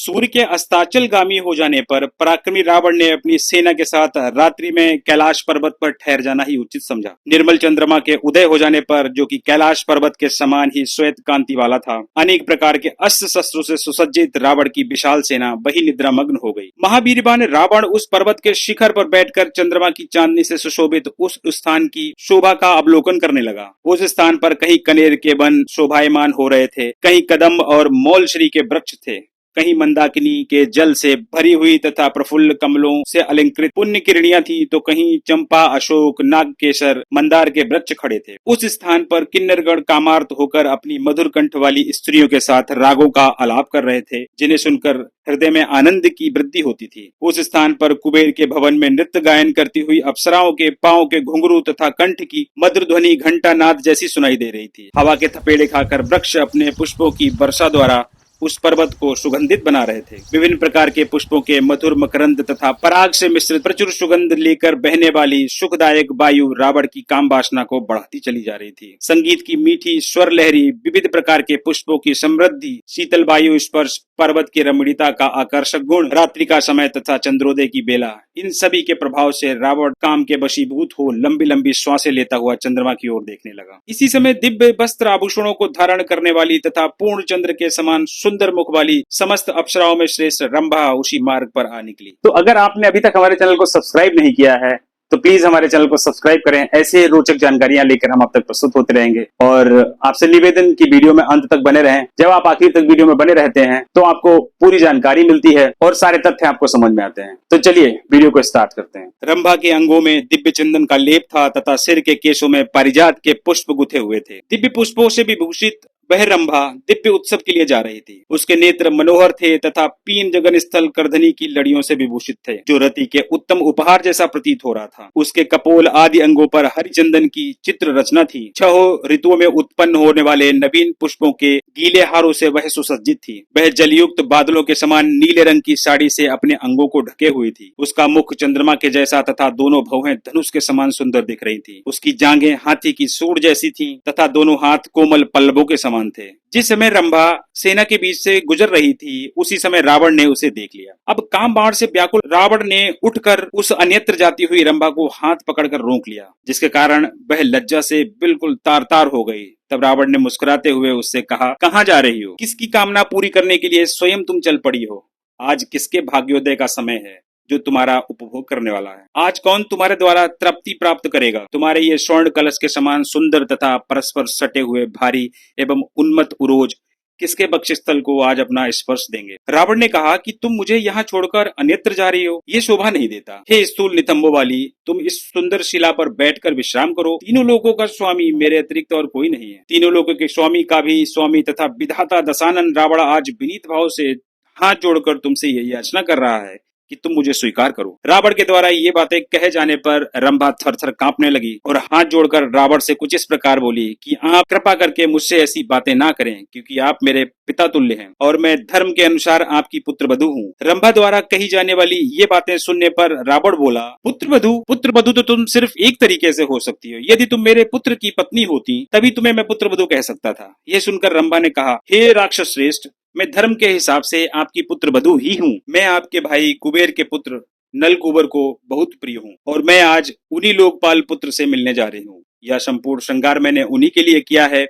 सूर्य के अस्ताचलगामी हो जाने पर पराक्रमी रावण ने अपनी सेना के साथ रात्रि में कैलाश पर्वत पर ठहर जाना ही उचित समझा। निर्मल चंद्रमा के उदय हो जाने पर, जो कि कैलाश पर्वत के समान ही श्वेत कांति वाला था, अनेक प्रकार के अस्त्र शस्त्रों से सुसज्जित रावण की विशाल सेना वही निद्रामग्न हो गई। महावीरवान रावण उस पर्वत के शिखर पर बैठकर चंद्रमा की चांदनी से सुशोभित उस स्थान की शोभा का अवलोकन करने लगा। उस स्थान पर कहीं कनेर के वन शोभायमान हो रहे थे, कहीं कदम्ब और मौलश्री के वृक्ष थे, कहीं मंदाकिनी के जल से भरी हुई तथा प्रफुल्ल कमलों से अलंकृत पुण्य किरणियां थी, तो कहीं चंपा, अशोक, नागकेसर, मंदार के वृक्ष खड़े थे। उस स्थान पर किन्नरगण कामार्त होकर अपनी मधुर कंठ वाली स्त्रियों के साथ रागों का आलाप कर रहे थे, जिन्हें सुनकर हृदय में आनंद की वृद्धि होती थी। उस स्थान पर कुबेर के भवन में नृत्य गायन करती हुई अप्सराओं के पांव के घुंघरू तथा कंठ की मधुर ध्वनि घंटा नाद जैसी सुनाई दे रही थी। हवा के थपेड़े खाकर वृक्ष अपने पुष्पों की वर्षा द्वारा उस पर्वत को सुगंधित बना रहे थे। विभिन्न प्रकार के पुष्पों के मधुर मकरंद तथा पराग से मिश्रित प्रचुर सुगंध लेकर बहने वाली सुखदायक वायु रावण की काम वासना को बढ़ाती चली जा रही थी। संगीत की मीठी स्वर लहरी, विविध प्रकार के पुष्पों की समृद्धि, शीतल वायु स्पर्श, पर्वत की रमणीयता का आकर्षक गुण, रात्रि का समय तथा चंद्रोदय की बेला, इन सभी के प्रभाव से रावण काम के वशीभूत हो लंबी लंबी श्वासें लेता हुआ चंद्रमा की ओर देखने लगा। इसी समय दिव्य वस्त्र आभूषणों को धारण करने वाली तथा पूर्ण चंद्र के समान सुंदर मुख वाली समस्त अप्सराओं में श्रेष्ठ रंभा उसी मार्ग पर आ निकली। तो अगर आपने अभी तक हमारे चैनल को सब्सक्राइब नहीं किया है तो प्लीज हमारे चैनल को सब्सक्राइब करें। ऐसे रोचक जानकारियां लेकर हम आप तक प्रस्तुत होते रहेंगे और आपसे निवेदन की वीडियो में अंत तक बने रहें। जब आप आखिर तक वीडियो में बने रहते हैं तो आपको पूरी जानकारी मिलती है और सारे तथ्य आपको समझ में आते हैं। तो चलिए वीडियो को स्टार्ट करते हैं। रंभा के अंगों में दिव्य चंदन का लेप था तथा सिर के केशों में पारिजात के पुष्प गुथे हुए थे। दिव्य पुष्पों से विभूषित वह रंभा दिव्य उत्सव के लिए जा रही थी। उसके नेत्र मनोहर थे तथा पीन जगन स्थल करधनी की लड़ियों से विभूषित थे, जो रति के उत्तम उपहार जैसा प्रतीत हो रहा था। उसके कपोल आदि अंगों पर हरिचंदन की चित्र रचना थी। छह ऋतुओं में उत्पन्न होने वाले नवीन पुष्पों के गीले हारों से वह सुसज्जित थी। वह जलयुक्त बादलों के समान नीले रंग की साड़ी से अपने अंगों को ढके हुई थी। उसका मुख चंद्रमा के जैसा तथा दोनों भौहें धनुष के समान सुंदर दिख रही थी। उसकी जांघें हाथी की सूंड जैसी थी तथा दोनों हाथ कोमल पल्लवों के समान थे। जिस समय रंभा सेना के बीच से गुजर रही थी, उसी समय रावण ने उसे देख लिया। अब काम बाण से व्याकुल रावण ने उठकर उस अन्यत्र जाती हुई रंभा को हाथ पकड़कर रोक लिया, जिसके कारण वह लज्जा से बिल्कुल तार तार हो गई। तब रावण ने मुस्कुराते हुए उससे कहा, कहाँ जा रही हो? किसकी कामना पूरी करने के लिए स्वयं तुम चल पड़ी हो? आज किसके भाग्योदय का समय है जो तुम्हारा उपभोग करने वाला है? आज कौन तुम्हारे द्वारा तृप्ति प्राप्त करेगा? तुम्हारे ये स्वर्ण कलश के समान सुंदर तथा परस्पर सटे हुए भारी एवं उन्मत्त उरोज किसके बक्षस्थल को आज अपना स्पर्श देंगे? रावण ने कहा कि तुम मुझे यहाँ छोड़कर अन्यत्र जा रही हो, ये शोभा नहीं देता। हे स्थूल नितंबों वाली, तुम इस सुंदर शिला पर बैठकर विश्राम करो। तीनों लोगों का स्वामी मेरे अतिरिक्त और कोई नहीं है। तीनों लोगों के स्वामी का भी स्वामी तथा विधाता दशानन रावण आज विनीत भाव से हाथ जोड़कर तुमसे यही याचना कर रहा है कि तुम मुझे स्वीकार करो। रावण के द्वारा ये बातें कहे जाने पर रंभा थर-थर कांपने लगी और हाथ जोड़कर रावण से कुछ इस प्रकार बोली कि आप कृपा करके मुझसे ऐसी बातें ना करें, क्योंकि आप मेरे पिता तुल्य हैं और मैं धर्म के अनुसार आपकी पुत्रवधू हूँ। रंभा द्वारा कही जाने वाली ये बातें सुनने पर रावण बोला, पुत्रवधू तो तुम सिर्फ एक तरीके से हो सकती हो। यदि तुम मेरे पुत्र की पत्नी होती तभी तुम्हें मैं पुत्रवधू कह सकता था। यह सुनकर रंभा ने कहा, हे राक्षस श्रेष्ठ, मैं धर्म के हिसाब से आपकी पुत्रवधू ही हूँ। मैं आपके भाई कुबेर के पुत्र नल कुबर को बहुत प्रिय हूँ और मैं आज उन्हीं लोकपाल पुत्र से मिलने जा रही हूँ। यह संपूर्ण श्रृंगार मैंने उन्हीं के लिए किया है।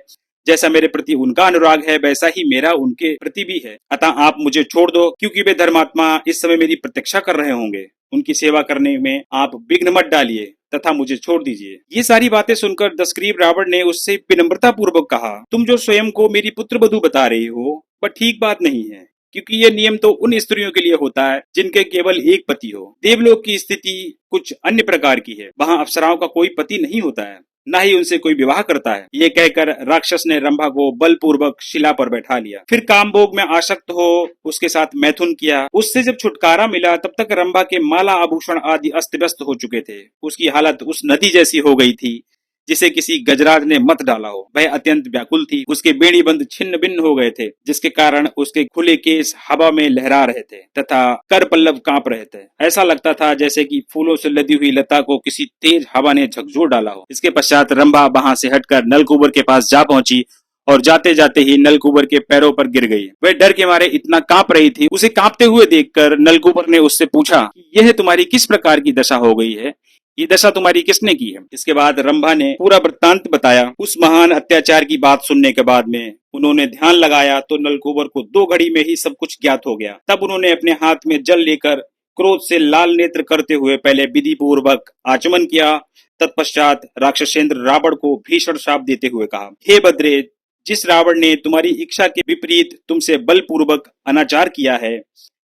जैसा मेरे प्रति उनका अनुराग है, वैसा ही मेरा उनके प्रति भी है। अतः आप मुझे छोड़ दो, क्योंकि वे धर्मात्मा इस समय मेरी प्रतीक्षा कर रहे होंगे। उनकी सेवा करने में आप विघ्न मत डालिए तथा मुझे छोड़ दीजिए। ये सारी बातें सुनकर दशग्रीव रावण ने उससे विनम्रता पूर्वक कहा, तुम जो स्वयं को मेरी पुत्रवधू बता रही हो वह ठीक बात नहीं है, क्योंकि यह नियम तो उन स्त्रियों के लिए होता है जिनके केवल एक पति हो। देवलोक की स्थिति कुछ अन्य प्रकार की है। वहाँ अप्सराओं का कोई पति नहीं होता है, न ही उनसे कोई विवाह करता है। ये कहकर राक्षस ने रंभा को बलपूर्वक शिला पर बैठा लिया। फिर कामभोग में आसक्त हो उसके साथ मैथुन किया। उससे जब छुटकारा मिला तब तक रंभा के माला आभूषण आदि अस्त व्यस्त हो चुके थे। उसकी हालत उस नदी जैसी हो गई थी जिसे किसी गजराज ने मत डाला हो। वह अत्यंत व्याकुल थी। उसके बेड़ी बंद छिन्न भिन्न हो गए थे, जिसके कारण उसके खुले केस हवा में लहरा रहे थे तथा कर पल्लव कांप रहे थे। ऐसा लगता था जैसे कि फूलों से लदी हुई लता को किसी तेज हवा ने झकझोर डाला हो। इसके पश्चात रंभा वहां से हटकर नलकुबर के पास जा पहुंची और जाते जाते ही नलकूबर के पैरों पर गिर गई। वह डर के मारे इतना कांप रही थी। उसे कांपते हुए देखकर नलकूबर ने उससे पूछा कि यह तुम्हारी किस प्रकार की दशा हो गई है, ये दशा तुम्हारी किसने की है। इसके बाद रंभा ने पूरा वृत्तांत बताया। उस महान अत्याचार की बात सुनने के बाद में उन्होंने ध्यान लगाया तो नलकूबर को 2 घड़ी में ही सब कुछ ज्ञात हो गया। तब उन्होंने अपने हाथ में जल लेकर क्रोध से लाल नेत्र करते हुए पहले विधि पूर्वक आचमन किया। तत्पश्चात राक्षसेंद्र रावण को भीषण शाप देते हुए कहा, हे बद्रे, जिस रावण ने तुम्हारी इच्छा के विपरीत तुमसे बलपूर्वक अनाचार किया है,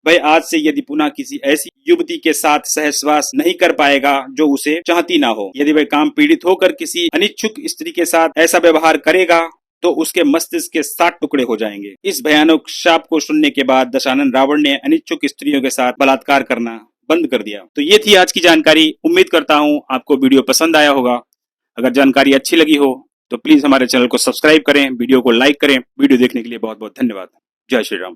वह आज से यदि पुनः किसी ऐसी युवती के साथ सहवास नहीं कर पाएगा जो उसे चाहती ना हो। यदि वह काम पीड़ित होकर किसी अनिच्छुक स्त्री के साथ ऐसा व्यवहार करेगा तो उसके मस्तिष्क के 7 टुकड़े हो जाएंगे। इस भयानक शाप को सुनने के बाद दशानन रावण ने अनिच्छुक स्त्रियों के साथ बलात्कार करना बंद कर दिया। तो ये थी आज की जानकारी। उम्मीद करता हूँ आपको वीडियो पसंद आया होगा। अगर जानकारी अच्छी लगी हो तो प्लीज हमारे चैनल को सब्सक्राइब करें, वीडियो को लाइक करें। वीडियो देखने के लिए बहुत बहुत धन्यवाद। जय श्री राम।